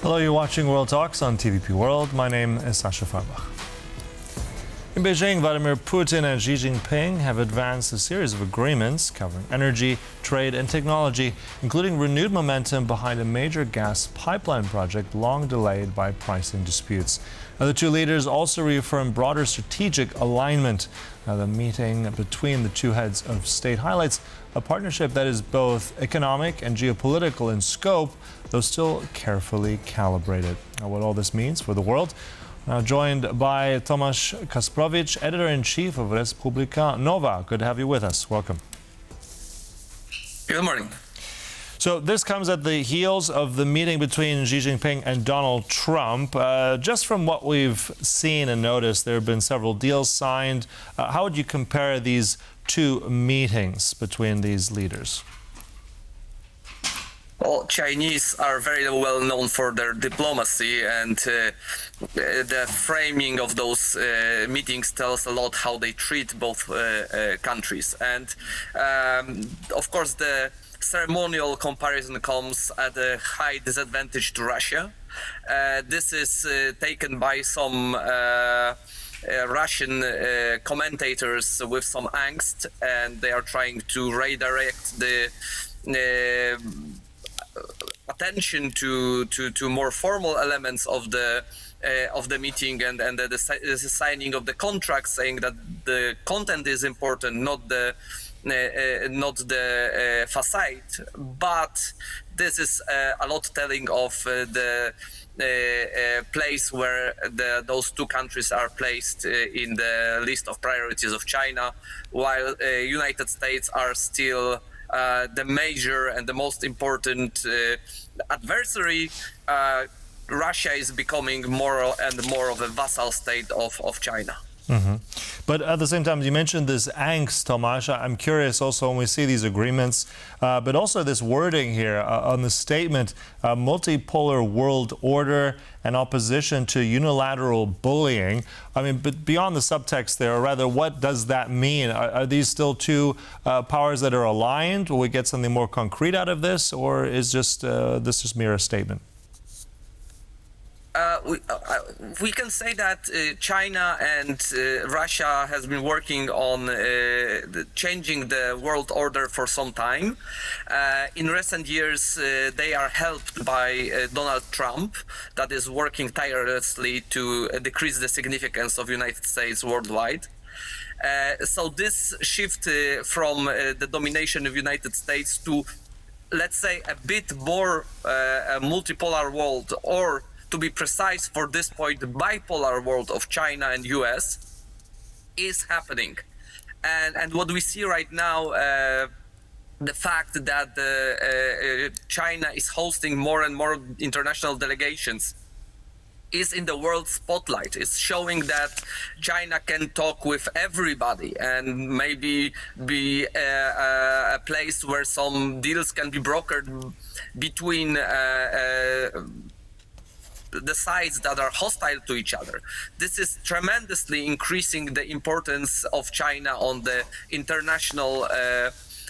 Hello, you're watching World Talks on TVP World. My name is Sascha Fahrbach. In Beijing, Vladimir Putin and Xi Jinping have advanced a series of agreements covering energy, trade and technology, including renewed momentum behind a major gas pipeline project long delayed by pricing disputes. Now, the two leaders also reaffirmed broader strategic alignment. Now, the meeting between the two heads of state highlights a partnership that is both economic and geopolitical in scope, though still carefully calibrated. Now, what all this means for the world? Now joined by Tomasz Kasprowicz, editor-in-chief of Res Publica Nowa. Good to have you with us. Welcome. Good morning. So this comes at the heels of the meeting between Xi Jinping and Donald Trump. Just from what we've seen and noticed, there have been several deals signed. How would you compare these two meetings between these leaders? Well, Chinese are very well known for their diplomacy, and the framing of those meetings tells a lot how they treat both countries. And of course, the ceremonial comparison comes at a high disadvantage to Russia. This is taken by some Russian commentators with some angst, and they are trying to redirect the attention to more formal elements of the meeting and the signing of the contract, saying that the content is important, not the facade. But this is a lot telling of the place where those two countries are placed in the list of priorities of China, while United States are still the major and the most important adversary. Russia is becoming more and more of a vassal state of China. Mm-hmm. But at the same time, you mentioned this angst, Tomasz. I'm curious also when we see these agreements, but also this wording here on the statement, multipolar world order and opposition to unilateral bullying. I mean, but beyond the subtext there, or rather, what does that mean? Are these still two powers that are aligned? Will we get something more concrete out of this, or is this just mere a statement? We can say that China and Russia has been working on changing the world order for some time. In recent years, they are helped by Donald Trump, that is working tirelessly to decrease the significance of United States worldwide. So this shift from the domination of United States to, let's say, a bit more a multipolar world, or to be precise for this point, the bipolar world of China and US is happening. And what we see right now, the fact that China is hosting more and more international delegations is in the world spotlight. It's showing that China can talk with everybody and maybe be a place where some deals can be brokered between the sides that are hostile to each other. This is tremendously increasing the importance of China on the international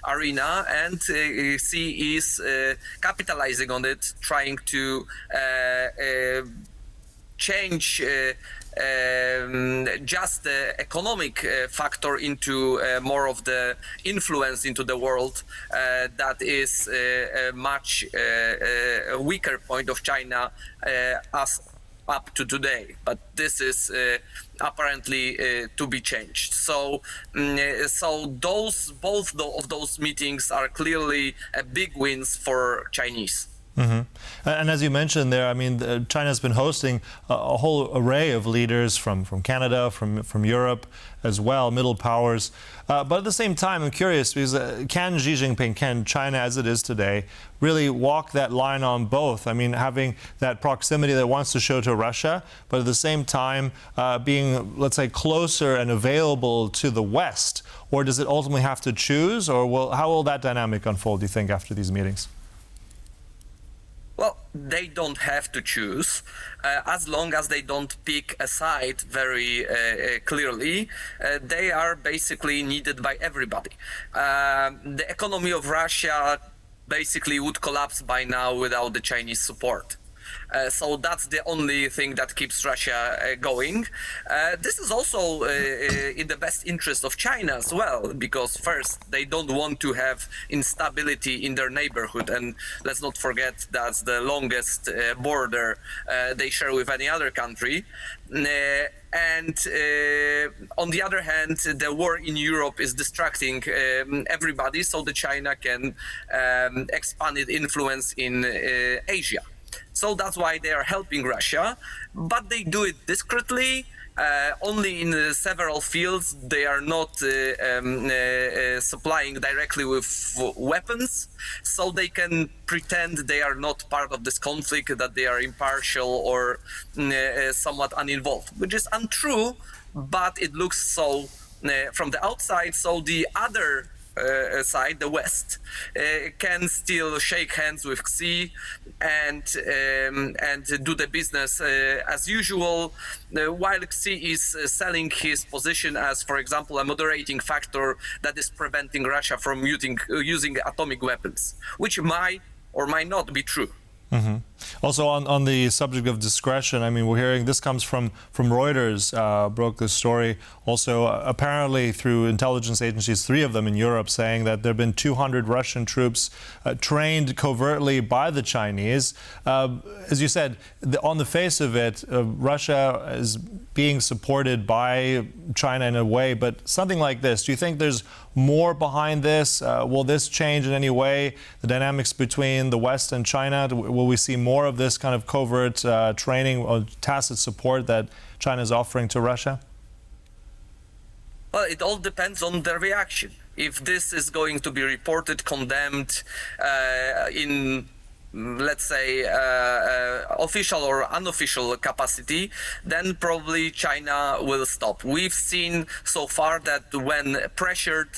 arena, and Xi is capitalizing on it, trying to change just the economic factor into more of the influence into the world that is a much weaker point of China as up to today. But this is apparently to be changed. So both of those meetings are clearly big wins for Chinese. Mm-hmm. And as you mentioned there, I mean, China's been hosting a whole array of leaders from Canada, from Europe as well, middle powers. But at the same time, I'm curious, because can Xi Jinping, can China as it is today, really walk that line on both? I mean, having that proximity that it wants to show to Russia, but at the same time being, let's say, closer and available to the West? Or does it ultimately have to choose? Or how will that dynamic unfold, do you think, after these meetings? Well, they don't have to choose, as long as they don't pick a side very clearly. They are basically needed by everybody. The economy of Russia basically would collapse by now without the Chinese support. So that's the only thing that keeps Russia going. This is also in the best interest of China as well, because first, they don't want to have instability in their neighborhood. And let's not forget that's the longest border they share with any other country. And on the other hand, the war in Europe is distracting everybody, so that China can expand its influence in Asia. So that's why they are helping Russia, but they do it discreetly. Only in several fields. They are not supplying directly with weapons, so they can pretend they are not part of this conflict, that they are impartial or somewhat uninvolved, which is untrue, but it looks so from the outside. So the other side, the West, can still shake hands with Xi and do the business as usual, while Xi is selling his position as, for example, a moderating factor that is preventing Russia from using atomic weapons, which might or might not be true. Mm-hmm. Also, on the subject of discretion, I mean, we're hearing this comes from Reuters, broke this story. Also, apparently through intelligence agencies, 3 of them in Europe, saying that there have been 200 Russian troops trained covertly by the Chinese. As you said, on the face of it, Russia is being supported by China in a way, but something like this, do you think there's more behind this? Will this change in any way the dynamics between the West and China? Will we see more of this kind of covert training or tacit support that China is offering to Russia? Well, it all depends on their reaction. If this is going to be reported, condemned in, let's say, official or unofficial capacity, then probably China will stop. We've seen so far that when pressured,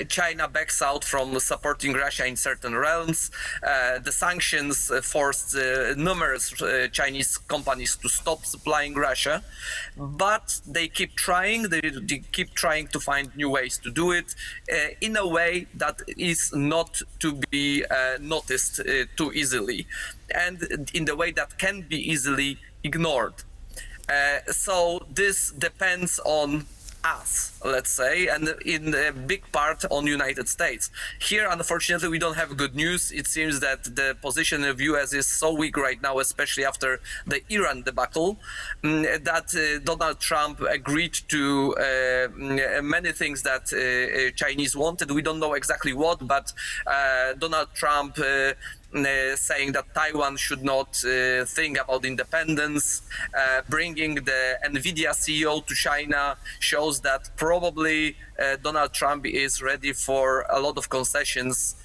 China backs out from supporting Russia in certain realms. The sanctions forced numerous Chinese companies to stop supplying Russia, but they keep trying. They keep trying to find new ways to do it in a way that is not to be noticed too easily, and in the way that can be easily ignored. So this depends on us, let's say, and in a big part on United States. Here, unfortunately, we don't have good news. It seems that the position of US is so weak right now, especially after the Iran debacle, that Donald Trump agreed to many things that Chinese wanted. We don't know exactly what, but Donald Trump saying that Taiwan should not think about independence, bringing the NVIDIA CEO to China shows that probably Donald Trump is ready for a lot of concessions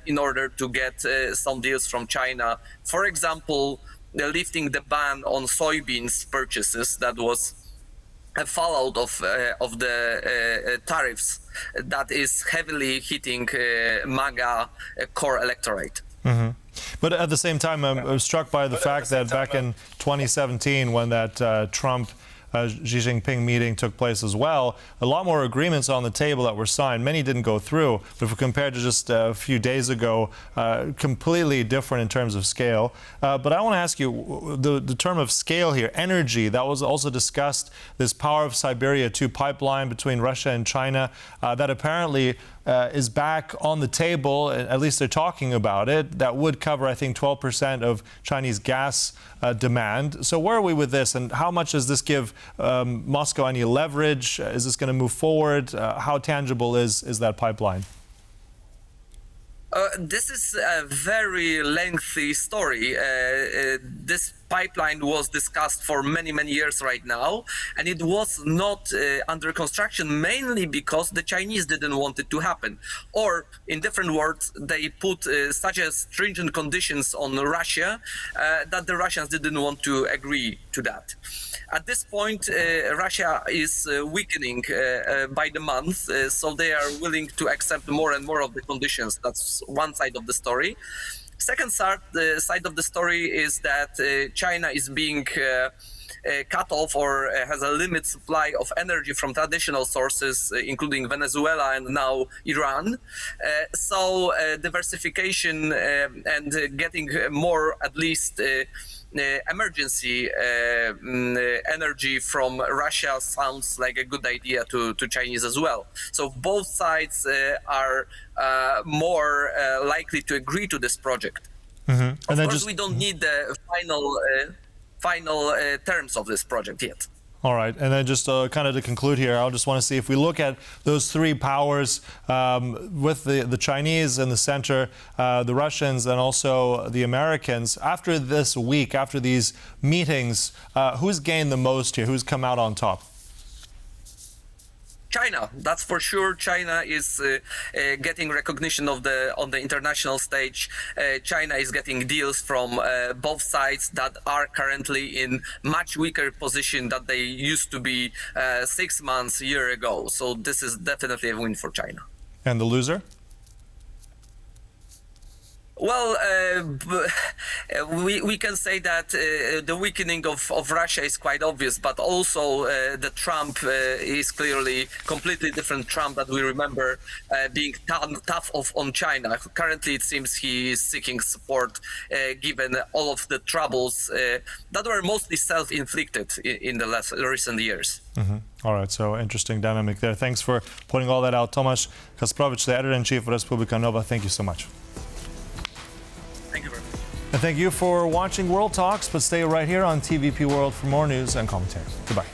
in order to get some deals from China. For example, lifting the ban on soybeans purchases that was a fallout of the tariffs that is heavily hitting MAGA core electorate. Mm-hmm. But at the same time, I'm struck by the fact that back in 2017, when that Trump Xi Jinping meeting took place as well, a lot more agreements on the table that were signed. Many didn't go through, but if we compare to just a few days ago, completely different in terms of scale. But I want to ask you, the term of scale here, energy, that was also discussed, this Power of Siberia 2 pipeline between Russia and China, that apparently is back on the table, at least they're talking about it. That would cover, I think, 12% of Chinese gas demand. So where are we with this, and how much does this give Moscow any leverage? Is this going to move forward? How tangible is that pipeline? This is a very lengthy story. This pipeline was discussed for many years right now, and it was not under construction mainly because the Chinese didn't want it to happen. Or, in different words, they put such as stringent conditions on Russia that the Russians didn't want to agree to that. At this point, Russia is weakening by the month, so they are willing to accept more and more of the conditions. That's one side of the story. Second side of the story is that China is being cut off or has a limit supply of energy from traditional sources, including Venezuela and now Iran. So diversification and getting more, at least, emergency energy from Russia sounds like a good idea to Chinese as well. So both sides are more likely to agree to this project. Mm-hmm. Of course, we don't need the final terms of this project yet. All right, and then just kind of to conclude here, I just want to see if we look at those three powers with the Chinese in the center, the Russians, and also the Americans. After this week, after these meetings, who's gained the most here? Who's come out on top? China, that's for sure. China is getting recognition on the international stage. China is getting deals from both sides that are currently in much weaker position than they used to be 6 months, a year ago. So this is definitely a win for China. And the loser? Well, we can say that the weakening of Russia is quite obvious, but also the Trump is clearly completely different Trump that we remember being tough on China. Currently, it seems he is seeking support given all of the troubles that were mostly self-inflicted in the recent years. Mm-hmm. All right, so interesting dynamic there. Thanks for putting all that out. Tomasz Kasprowicz, the editor-in-chief of Res Publica Nowa, thank you so much. Thank you very much. And thank you for watching World Talks, but stay right here on TVP World for more news and commentary. Goodbye.